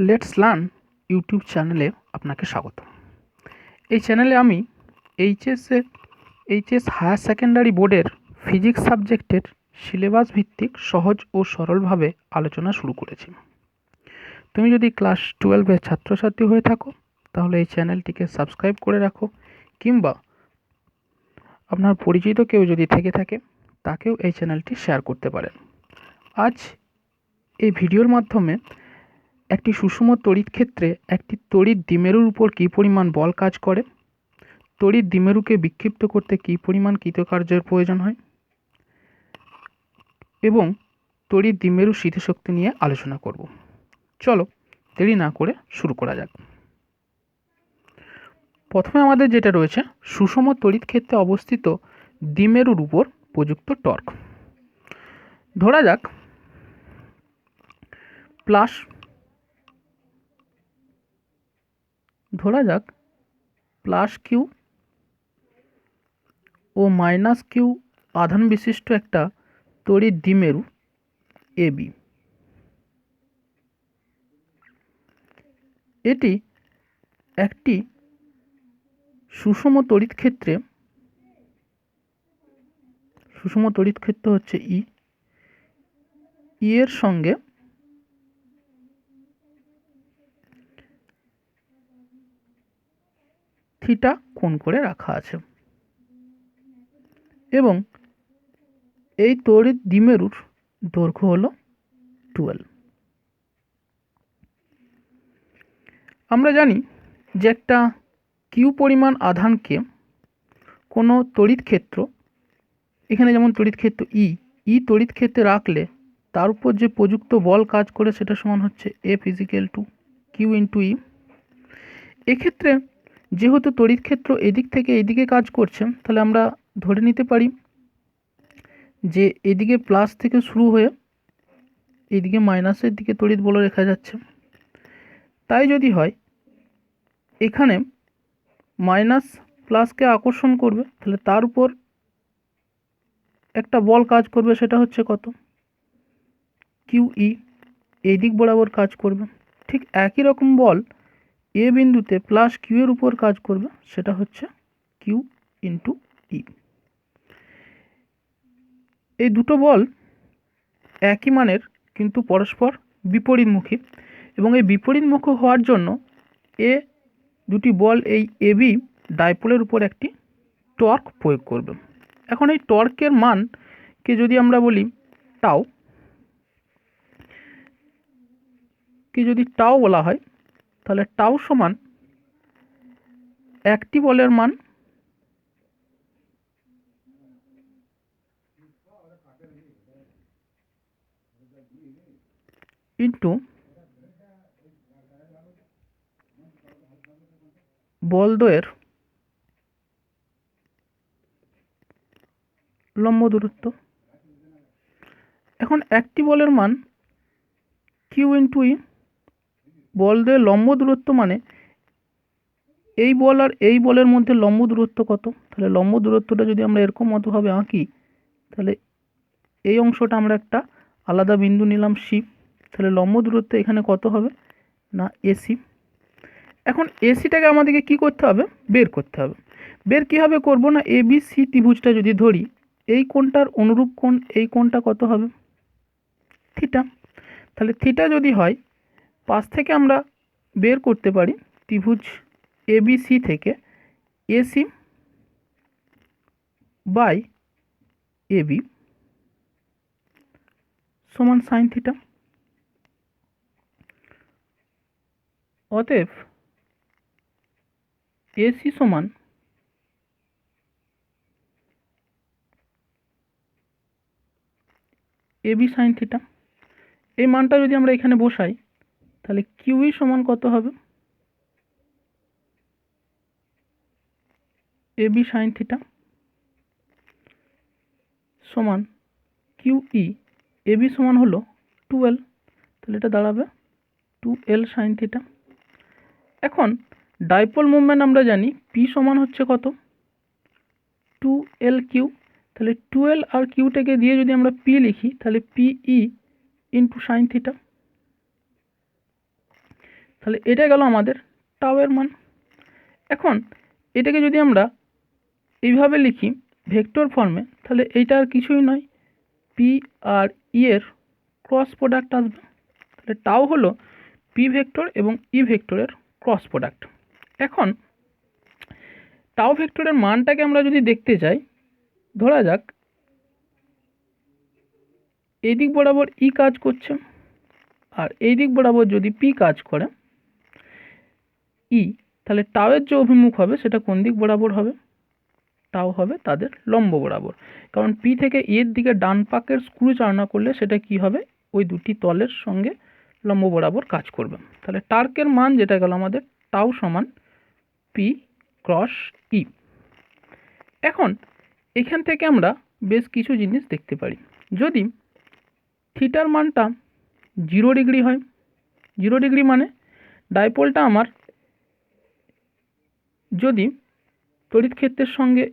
Let's learn YouTube চ্যানেলে আপনাকে স্বাগত। এই চ্যানেলে আমি এইচএস হায়ার সেকেন্ডারি বোর্ডের ফিজিক্স সাবজেক্টের সিলেবাস ভিত্তিক সহজ ও সরলভাবে আলোচনা শুরু করেছি। তুমি যদি ক্লাস 12-এর ছাত্রছাত্রী হয়ে থাকো তাহলে এই চ্যানেলটিকে সাবস্ক্রাইব করে রাখো, কিংবা আপনার পরিচিত কেউ যদি থেকে থাকে তাকেও এই চ্যানেলটি শেয়ার করতে পারেন। আজ এই ভিডিওর মাধ্যমে একটি সুষম তড়িৎ ক্ষেত্রে একটি তড়িৎ দ্বিমেরুর উপর কী পরিমাণ বল কাজ করে, তড়িৎ দ্বিমেরুকে বিক্ষিপ্ত করতে কী পরিমাণ কৃতকার্যের প্রয়োজন হয় এবং তড়িৎ দ্বিমেরু স্থিতিশক্তি নিয়ে আলোচনা করব। চলো দেরি না করে শুরু করা যাক। প্রথমে আমাদের যেটা রয়েছে, সুষম তড়িৎ ক্ষেত্রে অবস্থিত দ্বিমেরুর উপর প্রযুক্ত টর্ক। ধরা যাক প্লাস কিউ ও মাইনাস কিউ আধান বিশিষ্ট একটা তড়িৎ দ্বিমেরু এবি। এটি একটি সুষম তড়িৎ ক্ষেত্র হচ্ছে ই এর সঙ্গে থিটা কোণ করে রাখা আছে এবং এই তড়িৎ দ্বিমেরুর দৈর্ঘ্য হলো 12। আমরা জানি যে একটা কিউ পরিমাণ আধানকে কোনো তড়িৎ ক্ষেত্র, এখানে যেমন তড়িৎ ক্ষেত্র ই তড়িৎ ক্ষেত্রে রাখলে তার উপর যে প্রযুক্ত বল কাজ করে সেটা সমান হচ্ছে F = কিউ ইন্টু ই। এক্ষেত্রে যেহেতু তড়িৎ ক্ষেত্র এদিক থেকে এদিকে কাজ করছে, তাহলে আমরা ধরে নিতে পারি যে এদিকে প্লাস থেকে শুরু হয়ে এদিকে মাইনাসের দিকে তড়িৎ বল রেখা যাচ্ছে। তাই যদি হয় এখানে মাইনাস প্লাসকে আকর্ষণ করবে, তাহলে তার উপর একটা বল কাজ করবে, সেটা হচ্ছে কত, কিউ ই, এই দিক বরাবর কাজ করবে। ঠিক একই রকম বল এ বিন্দুতে প্লাস কিউ এর উপর কাজ করবে, সেটা হচ্ছে কিউ ইন্টু ই। এই দুটো বল একই মানের কিন্তু পরস্পর বিপরীতমুখী, এবং এই বিপরীতমুখী হওয়ার জন্য দুটি বল এই এবি ডাইপোলের উপর একটি টর্ক প্রয়োগ করবে। এখন এই টর্কের মানকে যদি আমরা বলি টাও বলা হয়, তাহলে টাও সমান একটি বলের মান ইন্টু বলদ্বয়ের লম্ব দূরত্ব। এখন একটি বলের মান কিউ ইন্টু ই, বলদ্বয়ের লম্ব দূরত্ব মানে এই বল আর এই বলের মধ্যে লম্ব দূরত্ব কত। তাহলে লম্ব দূরত্বটা যদি আমরা এরকম মতোভাবে আঁকি, তাহলে এই অংশটা আমরা একটা আলাদা বিন্দু নিলাম সি, তাহলে লম্ব দূরত্ব এখানে কত হবে না এসি। এখন এসিটাকে আমাদেরকে কি করতে হবে, বের করতে হবে। বের কীভাবে করব না, এ বি সি ত্রিভুজটা যদি ধরি, এই কোণটার অনুরূপ কোণ এই কোণটা কত হবে, থিটা। তাহলে থিটা যদি হয়, পাশ থেকে আমরা বের করতে পারি ত্রিভুজ এবিসি থেকে এসি বাই এবি সমান সাইন থিটা। অতএব এসি সমান এবি সাইন থিটা। এই মানটা যদি আমরা এখানে বসাই, তাহলে কিউই সমান কত হবে, এবি সাইন থিটা সমান কিউ ই, এবি সমান হলো 12, তাহলে এটা দাঁড়াবে 2L সাইন থিটা। এখন ডাইপোল মুভমেন্ট আমরা জানি পি সমান হচ্ছে কত, 2L কিউ। তাহলে 2L আর কিউটাকে দিয়ে যদি আমরা পি লিখি, তাহলে পিই ইন্টু সাইন থিটা। তাহলে এটা গেল আমাদের টাউয়ের মান। এখন এটাকে যদি আমরা এইভাবে লিখি ভেক্টর ফর্মে, তাহলে এইটা আর কিছুই নয়, পি আর ই এর ক্রস প্রোডাক্ট আসবে। তাহলে টাউ হলো পি ভেক্টর এবং ই ভেক্টরের ক্রস প্রোডাক্ট। এখন টাউ ভেক্টরের মানটাকে আমরা যদি দেখতে চাই, ধরা যাক এই দিক বরাবর ই কাজ করছে আর এই দিক বরাবর যদি পি কাজ করে ই, তাহলে টাউয়ের যে অভিমুখ হবে সেটা কোন দিক বরাবর হবে? টাউ হবে তাদের লম্ব বরাবর, কারণ পি থেকে এর দিকে ডান পাকের স্ক্রু চালনা করলে সেটা কি হবে? ওই দুটি তলের সঙ্গে লম্ব বরাবর কাজ করবে। তাহলে টার্কের মান যেটা গেল আমাদের টাউ সমান পি ক্রস ই। এখন এখান থেকে আমরা বেশ কিছু জিনিস দেখতে পারি। যদি থিটার মানটা 0 ডিগ্রি হয়, 0 ডিগ্রি মানে ডাইপোলটা আমার যদি তড়িৎ ক্ষেত্রের সঙ্গে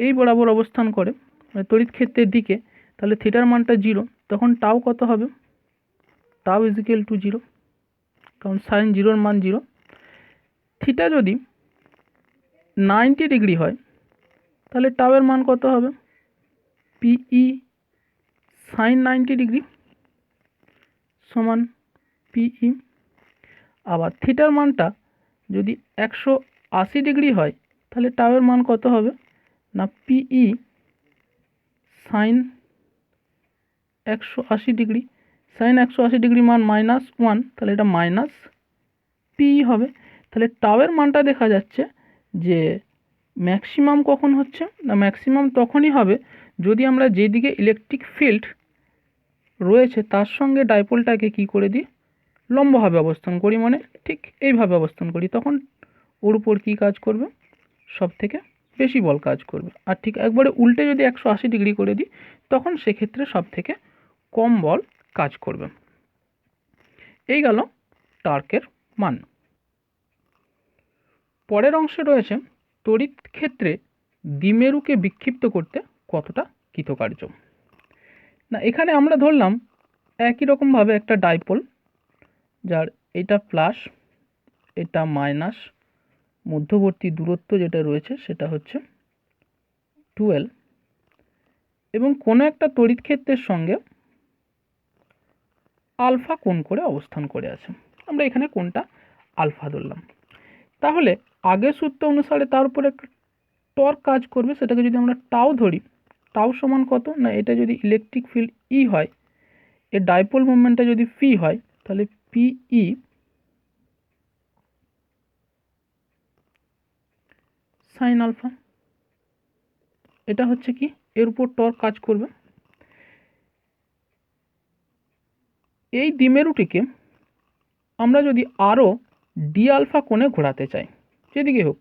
এই বরাবর অবস্থান করে, মানে তড়িৎ ক্ষেত্রের দিকে, তাহলে থিটার মানটা 0, তখন টাউ কত হবে? টাউ ইজিক্যাল টু 0, কারণ সাইন 0-র মান 0। থিটা যদি 90 ডিগ্রি হয় তাহলে টাউয়ের মান কত হবে? পিই সাইন 90 ডিগ্রি সমান পিই। আবার থিটার মানটা যদি 180 ডিগ্রি হয় তাহলে টাউয়ের মান কত হবে? না পিই সাইন 180 ডিগ্রি। সাইন 180 ডিগ্রি মান -1, তাহলে এটা মাইনাস পিই হবে। তাহলে টাউয়ের মানটা দেখা যাচ্ছে যে ম্যাক্সিমাম কখন হচ্ছে? না ম্যাক্সিমাম তখনই হবে যদি আমরা যেদিকে ইলেকট্রিক ফিল্ড রয়েছে তার সঙ্গে ডাইপোলটাকে কি করে দিই? লম্বভাবে অবস্থান করি, মানে ঠিক এইভাবে অবস্থান করি, তখন ওর উপর কী কাজ করবে? সব থেকে বেশি বল কাজ করবে। আর ঠিক একবারে উল্টে যদি 180 ডিগ্রি করে দিই তখন সেক্ষেত্রে সব থেকে কম বল কাজ করবে। এই গেল টার্কের মান। পরের অংশে রয়েছে তড়িৎ ক্ষেত্রে দ্বিমেরুকে বিক্ষিপ্ত করতে কতটা কৃতকার্য। না এখানে আমরা ধরলাম একই রকমভাবে একটা ডাইপোল, যার এটা প্লাস এটা মাইনাস, মধ্যবর্তী দূরত্ব যেটা রয়েছে সেটা হচ্ছে 12, এবং কোনো একটা তড়িৎ ক্ষেত্রের সঙ্গে আলফা কোণ করে অবস্থান করে আছে। আমরা এখানে কোণটা আলফা ধরলাম। তাহলে আগের সূত্র অনুসারে তার উপর একটা টর্ক কাজ করবে, সেটাকে যদি আমরা টাউ ধরি, টাউ সমান কত? না এটা যদি ইলেকট্রিক ফিল্ড ই হয়, এর ডাইপোল মুভমেন্টটা যদি পি হয়, তাহলে পিই সাইন আলফা। এটা হচ্ছে কি? এর উপর টর্ক কাজ করবে। এই দ্বিমেরুটিকে আমরা যদি আরও ডি আলফা কোণে ঘোরাতে চাই, যেদিকে হোক,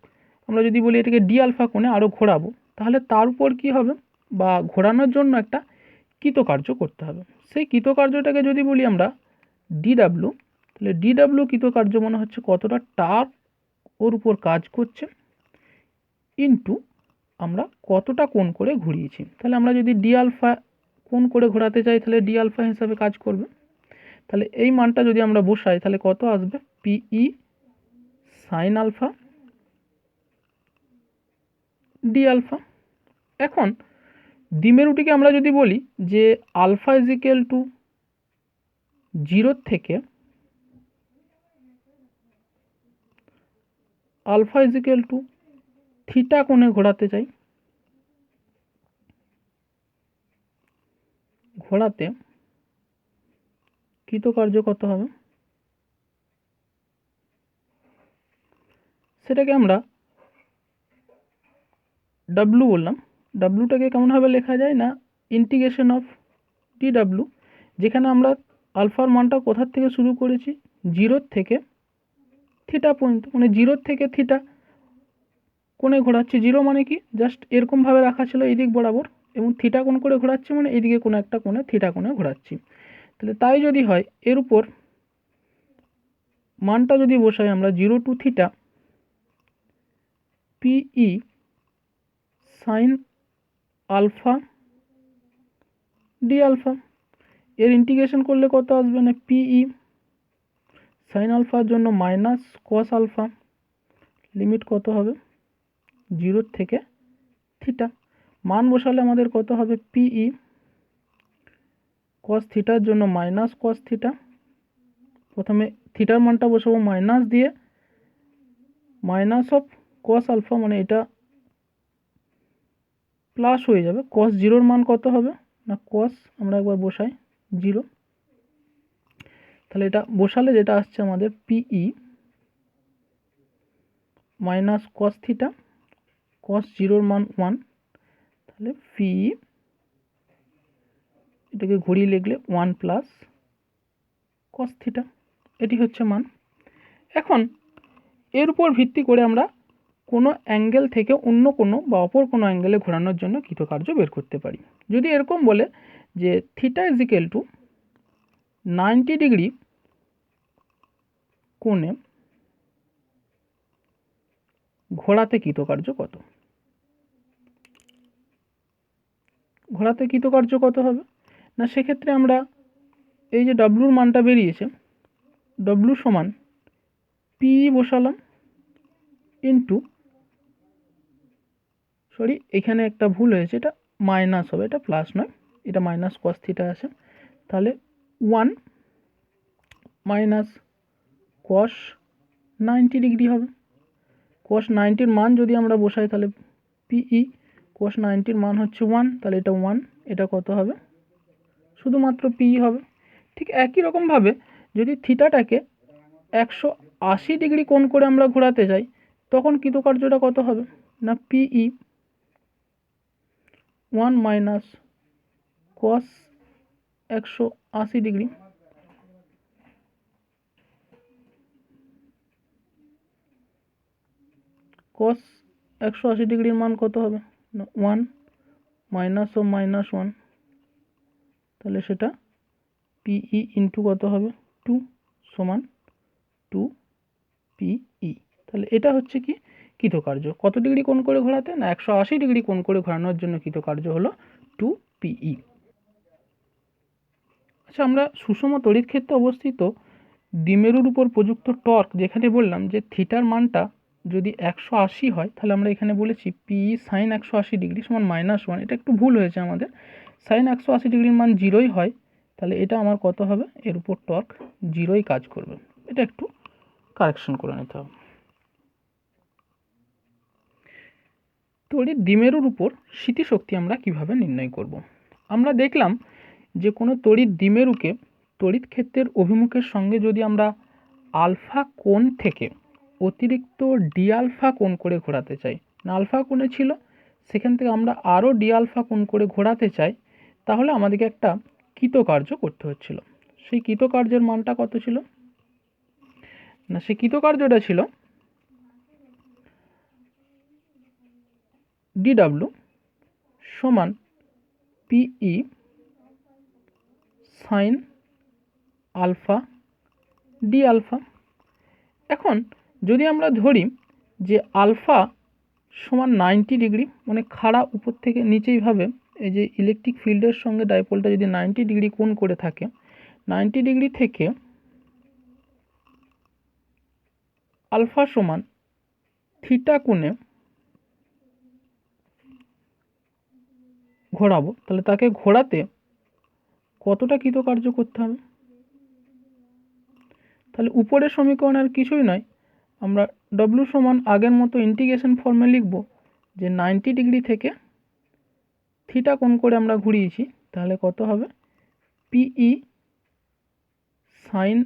আমরা যদি বলি এটাকে ডি আলফা কোণে আরও ঘোরাবো, তাহলে তার উপর কী হবে? বা ঘোরানোর জন্য একটা কৃতকার্য করতে হবে। সেই কৃতকার্যটাকে যদি বলি আমরা ডিডাব্লু, তাহলে ডিডাব্লু কৃতকার্য মনে হচ্ছে কতটা টার্ক ওর উপর কাজ করছে ইনটু আমরা কতটা কোণ করে ঘুরিয়েছি। তাহলে আমরা যদি ডি আলফা কোণ করে ঘোরাতে চাই তাহলে ডি আলফা হিসাবে কাজ করবে। তাহলে এই মানটা যদি আমরা বসাই তাহলে কত আসবে? পিই সাইন আলফা ডি আলফা। এখন দ্বিমেরুটিকে আমরা যদি বলি যে আলফা ইজিক্যাল টু 0 থেকে আলফা ইজিক্যাল টু থিটা কোণে ঘোরাতে চাই, ঘোরাতে কৃতকার্য কত হবে? সেটাকে আমরা ডাব্লু বললাম। ডাব্লুটাকে কেমনভাবে লেখা যায়? না ইন্টিগ্রেশন অফ ডি ডাব্লু, যেখানে আমরা আলফার মানটা কোথার থেকে শুরু করেছি? 0 থেকে থিটা পর্যন্ত, মানে 0 থেকে থিটা কোণে ঘোরাচ্ছি। 0 মানে কি? জাস্ট এরকমভাবে রাখা ছিল এই দিক বরাবর, এবং থিটা কোণ করে ঘোরাচ্ছি মানে এইদিকে কোনো একটা কোণে থিটা কোণে ঘোরাচ্ছি। তাহলে তাই যদি হয়, এর উপর মানটা যদি বসাই আমরা 0 to theta pi sine alpha d alpha, এর ইন্টিগ্রেশন করলে কত আসবে? না পিই সাইন আলফার জন্য মাইনাস কস আলফা, লিমিট কত হবে 0 থেকে থিটা, মান বসালে আমাদের কত হবে পিই, কস থিটার জন্য মাইনাস কস থিটা, প্রথমে থিটার মানটা বসাবো মাইনাস দিয়ে, মাইনাস অফ কস আলফা মানে এটা প্লাস হয়ে যাবে, কস জিরোর মান কত হবে না কস, আমরা একবার বসাই 0, তাহলে এটা বসালে যেটা আসছে আমাদের পিই মাইনাস কস থিটা, কস জিরোর মান 1, তাহলে পিই এটাকে ঘুরিয়ে লিখলে 1 প্লাস কস থিটা, এটি হচ্ছে মান। এখন এর উপর ভিত্তি করে আমরা কোনো অ্যাঙ্গেল থেকে অন্য কোনো বা অপর কোনো অ্যাঙ্গেলে ঘোরানোর জন্য কৃতকার্য বের করতে পারি। যদি এরকম বলে যে theta is equal to 90 degree কোণে ঘোরাতে কৃতকার্য কত, ঘোরাতে কৃতকার্য কত হবে না, সেক্ষেত্রে আমরা এই যে ডব্লুর মানটা বেরিয়েছে, ডব্লু সমান পি বসালাম ইন্টু, সরি এখানে একটা ভুল হয়েছে, এটা মাইনাস হবে, এটা প্লাস নয়, এটা মাইনাস কস থিটা আছে, তাহলে 1 মাইনাস কস 90 ডিগ্রি হবে। কস 90-র মান যদি আমরা বসাই তাহলে পিই কস 90-র মান হচ্ছে 1, তাহলে এটা 1, এটা কত হবে শুধুমাত্র পিই হবে। ঠিক একই রকমভাবে যদি থিটাটাকে 180 ডিগ্রি কোণ করে আমরা ঘোরাতে যাই তখন কৃতকার্যটা কত হবে না পিই 1 মাইনাস কস 180 ডিগ্রি, কস 180 ডিগ্রির মান কত হবে না 1 মাইনাস ও মাইনাস 1, তাহলে সেটা পিই ইন্টু কত হবে 2 সমান 2 পিই। তাহলে এটা হচ্ছে কি কৃতকার্য, কত ডিগ্রি কোণ করে ঘোরাতে না 180 ডিগ্রি কোণ করে ঘোরানোর জন্য কৃতকার্য হলো 2 পিই। আচ্ছা, আমরা সুষম তড়িৎ ক্ষেত্রে অবস্থিত দ্বিমেরুর উপর প্রযুক্ত টর্ক যেখানে বললাম যে থিটার মানটা যদি 180 হয় তাহলে আমরা এখানে বলেছি পিই সাইন 180 ডিগ্রি সমান -1, এটা একটু ভুল হয়েছে আমাদের, সাইন 180 ডিগ্রির মান 0ই হয়, তাহলে এটা আমার কত হবে এর উপর টর্ক 0ই কাজ করবে, এটা একটু কারেকশন করে নিতে হবে। তড়িৎ দ্বিমেরুর উপর স্থিতিশক্তি আমরা কিভাবে নির্ণয় করব। আমরা দেখলাম যে কোনো তড়িৎ দ্বিমেরুকে তড়িৎ ক্ষেত্রের অভিমুখের সঙ্গে যদি আমরা আলফা কোণ থেকে অতিরিক্ত ডি আলফা কোণ করে ঘোরাতে চাই, না আলফা কোণে ছিল সেখান থেকে আমরা আরও ডি আলফা কোণ করে ঘোরাতে চাই, তাহলে আমাদেরকে একটা কৃতকার্য করতে হচ্ছিল। সেই কৃতকার্যের মানটা কত ছিল না, সেই কৃতকার্যটা ছিল ডিডাব্লু সমান পিই সাইন আলফা ডি আলফা। এখন যদি আমরা ধরি যে আলফা সমান 90 ডিগ্রি, মানে খাড়া উপর থেকে নিচেইভাবে এই যে ইলেকট্রিক ফিল্ডের সঙ্গে ডাইপোলটা যদি 90 ডিগ্রি কোণ করে থাকে, 90 ডিগ্রি থেকে আলফা সমান থিটা কোণে ঘোরাবো, তাহলে তাকে ঘোরাতে কতটা কৃতকার্য করতে হবে, তাহলে উপরের সমীকরণ আর কিছুই নয়, আমরা ডব্লু সমান আগের মতো ইন্টিগ্রেশন ফর্মে লিখব যে 90 ডিগ্রি থেকে থিটা কোণ করে আমরা ঘুরিয়েছি, তাহলে কত হবে পিই সাইন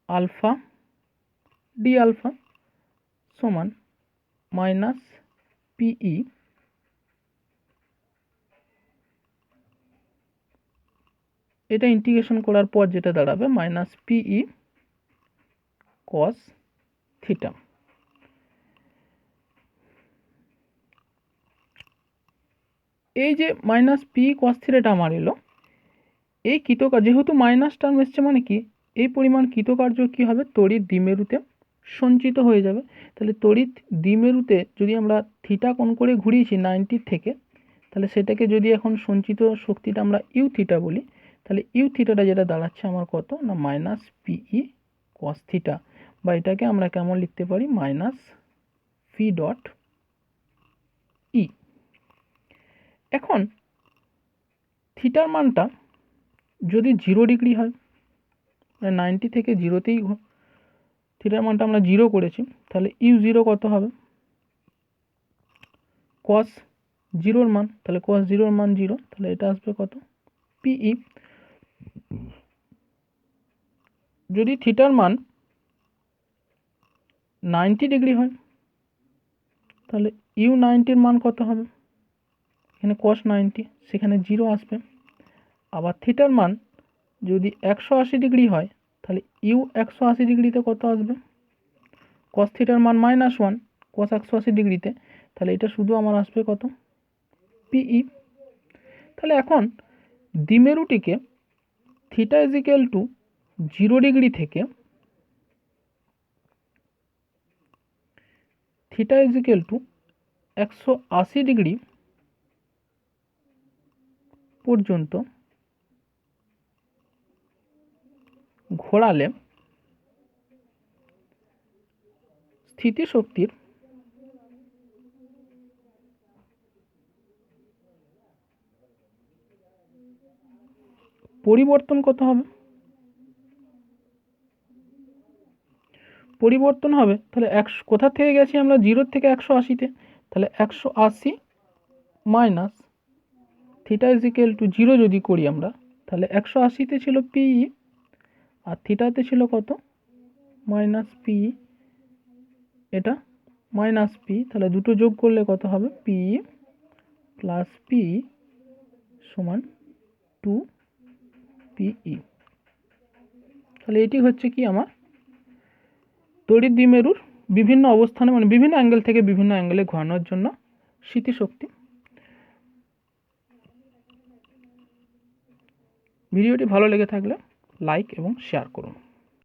আলফা ডি আলফা সমান মাইনাস পিই এটা ইন্টিগ্রেশন করার পর যেটা দাঁড়াবে মাইনাস পিই কস থিটা। এই যে মাইনাস পি কস থিটাটা আমার এলো, এই কৃতকার্য যেহেতু মাইনাস টার্ম এসছে মানে কি এই পরিমাণ কৃতকার্য কি হবে তড়িৎ দ্বিমেরুতে সঞ্চিত হয়ে যাবে। তাহলে তড়িৎ দ্বিমেরুতে যদি আমরা থিটা কোণ করে ঘুরিয়েছি 90 থেকে, তাহলে সেটাকে যদি এখন সঞ্চিত শক্তিটা আমরা ইউ থিটা বলি, তাহলে ইউ থিটাটা যেটা দাঁড়াচ্ছে আমার কত না মাইনাস পিই কস থিটা, বা এটাকে আমরা কেমন লিখতে পারি, মাইনাস ভি ডট ই। এখন থিটার মানটা যদি 0 ডিগ্রি হয়, 90 থেকে 0তেই থিটার মানটা আমরা 0 করেছি, তাহলে ইউ 0 কত হবে, কস 0-র মান, তাহলে কস 0-র মান 0, তাহলে এটা আসবে কত, পিই। যদি থিটার মান 90 ডিগ্রি হয়, তাহলে ইউ 90-র মান কত হবে, এখানে কস 90, সেখানে 0 আসবে। আবার থিটার মান যদি 180 ডিগ্রি হয়, তাহলে ইউ 180 ডিগ্রিতে কত আসবে, কস থিটার মান -1 কস 180 ডিগ্রিতে, তাহলে এটা শুধু আমার আসবে কত, পিই। তাহলে এখন দ্বিমেরুটিকে থিটা ইজিক্যাল টু 0 ডিগ্রি থেকে থিটা ইজিক্যাল টু 180 ডিগ্রি পর্যন্ত ঘোরালে স্থিতিশক্তির পরিবর্তন কত হবে, পরিবর্তন হবে, তাহলে কোথা থেকে গেছি আমরা, 0 থেকে 180-তে, তাহলে 180 মাইনাস থিটা ইজিক্যাল টু 0 যদি করি আমরা, তাহলে 180-তে ছিল পিই আর থিটাতে ছিল কত, মাইনাস পিই, এটা মাইনাস পি, তাহলে দুটো যোগ করলে কত হবে, পিই প্লাস পিই সমান 2 পিই। তাহলে এটি হচ্ছে কি আমার তড়িৎ দ্বিমেরুর বিভিন্ন অবস্থানে, মানে বিভিন্ন অ্যাঙ্গেল থেকে বিভিন্ন অ্যাঙ্গেলে ঘোরানোর জন্য স্মৃতিশক্তি। ভিডিওটি ভালো লেগে থাকলে লাইক এবং শেয়ার করুন।